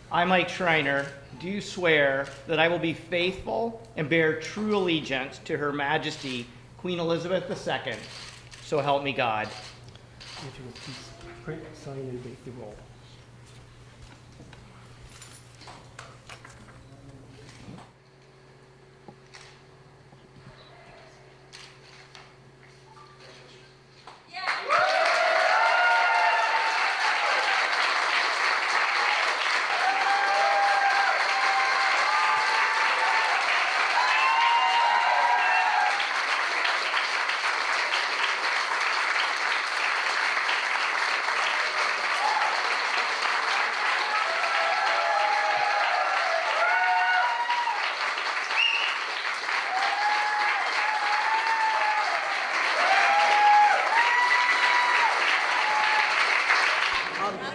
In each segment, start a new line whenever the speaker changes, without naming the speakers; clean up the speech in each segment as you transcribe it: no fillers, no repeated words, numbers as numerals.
I, Mike Schreiner, do swear that I will be faithful and bear true allegiance to Her Majesty, Queen Elizabeth II. So help me God.
Would you please print, sign, and date the roll?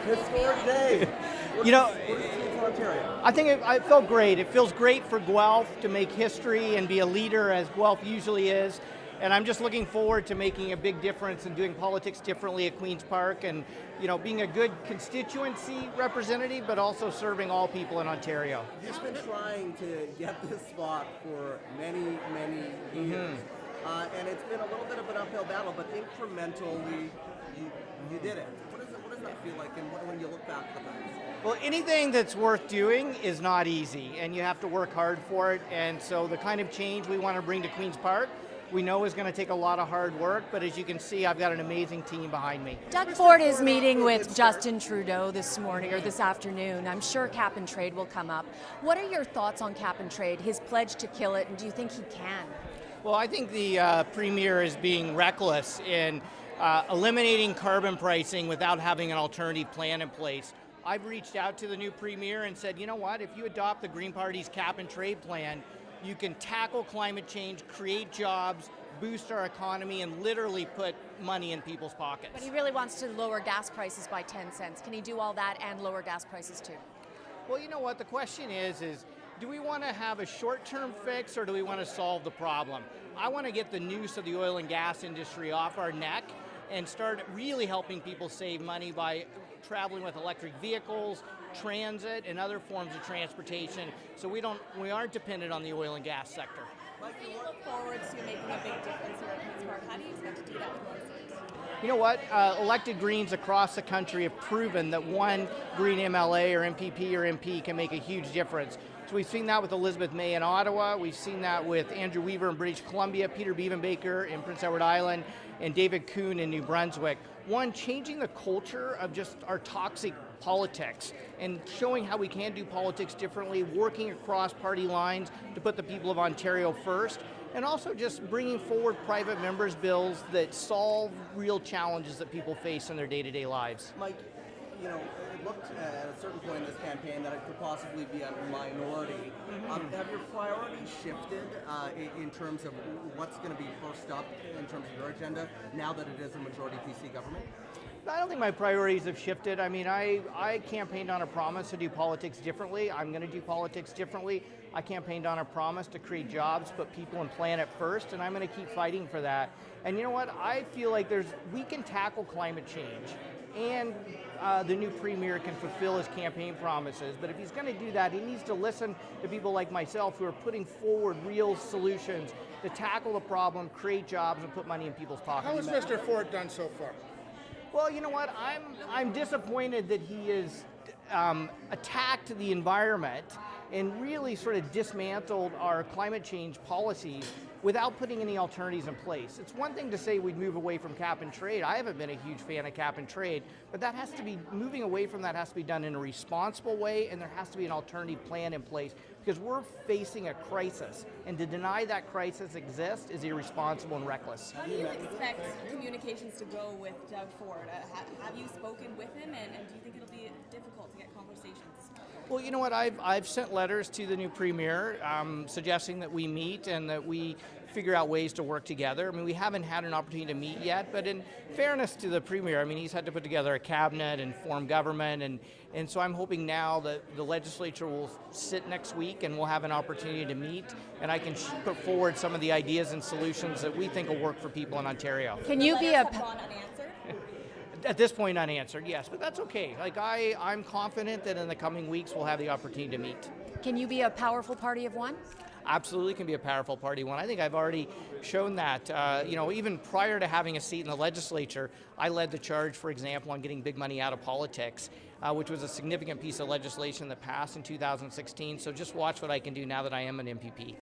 Historic day.
You know,
What does it mean for Ontario?
I think it felt great. It feels great for Guelph to make history and be a leader as Guelph usually is. And I'm just looking forward to making a big difference and doing politics differently at Queen's Park and, being a good constituency representative, but also serving all people in Ontario.
You've been trying to get this spot for many, many years. And it's been a little bit of an uphill battle, but incrementally, you did it. What does that feel like, and when you look back at that?
Well, anything that's worth doing is not easy, and you have to work hard for it. And so the kind of change we want to bring to Queen's Park, we know is going to take a lot of hard work, but as you can see, I've got an amazing team behind me.
Doug Ford is meeting with Justin Trudeau this morning or this afternoon. I'm sure cap and trade will come up. What are your thoughts on cap and trade, his pledge to kill it, and do you think he can?
Well, I think the Premier is being reckless in eliminating carbon pricing without having an alternative plan in place. I've reached out to the new Premier and said, you know what, if you adopt the Green Party's cap and trade plan, you can tackle climate change, create jobs, boost our economy, and literally put money in people's pockets.
But he really wants to lower gas prices by 10 cents. Can he do all that and lower gas prices too?
Well, you know what, the question is do we want to have a short-term fix or do we want to solve the problem? I want to get the noose of the oil and gas industry off our neck and start really helping people save money by traveling with electric vehicles, transit, and other forms of transportation, so we aren't dependent on the oil and gas sector.
So you look forward to making a big difference here at Queen's Park. How do you expect to do that with
You know what? Elected Greens across the country have proven that one Green MLA or MPP or MP can make a huge difference. So we've seen that with Elizabeth May in Ottawa, we've seen that with Andrew Weaver in British Columbia, Peter Beavenbaker in Prince Edward Island, and David Kuhn in New Brunswick. One, changing the culture of just our toxic politics and showing how we can do politics differently, working across party lines to put the people of Ontario first, and also just bringing forward private members' bills that solve real challenges that people face in their day-to-day lives.
Mike, it looked at a certain point in this campaign that it could possibly be a minority. Have your priorities shifted in terms of what's going to be first up in terms of your agenda now that it is a majority PC government?
I don't think my priorities have shifted. I mean, I campaigned on a promise to do politics differently. I'm going to do politics differently. I campaigned on a promise to create jobs, put people and planet first, and I'm going to keep fighting for that. And you know what? I feel like we can tackle climate change, and the new Premier can fulfill his campaign promises. But if he's going to do that, he needs to listen to people like myself who are putting forward real solutions to tackle the problem, create jobs, and put money in people's pockets.
How has Mr. Ford done so far?
Well, you know what? I'm disappointed that he has attacked the environment and really sort of dismantled our climate change policies without putting any alternatives in place. It's one thing to say we'd move away from cap and trade. I haven't been a huge fan of cap and trade, but moving away from that has to be done in a responsible way, and there has to be an alternative plan in place because we're facing a crisis, and to deny that crisis exists is irresponsible and reckless.
How do you expect communications to go with Doug Ford? Have you spoken with him, and do you think it'll be difficult to get conversations?
Well, you know what? I've sent letters to the new Premier suggesting that we meet and that we figure out ways to work together. I mean, we haven't had an opportunity to meet yet, but in fairness to the Premier, I mean, he's had to put together a cabinet and form government, and so I'm hoping now that the legislature will sit next week and we'll have an opportunity to meet, and I can put forward some of the ideas and solutions that we think will work for people in Ontario.
Can you be a...
At this point, unanswered, yes, but that's okay. Like I'm confident that in the coming weeks we'll have the opportunity to meet.
Can you be a powerful party of one?
Absolutely can be a powerful party one. I think I've already shown that. Even prior to having a seat in the legislature, I led the charge, for example, on getting big money out of politics, which was a significant piece of legislation that passed in 2016. So just watch what I can do now that I am an MPP.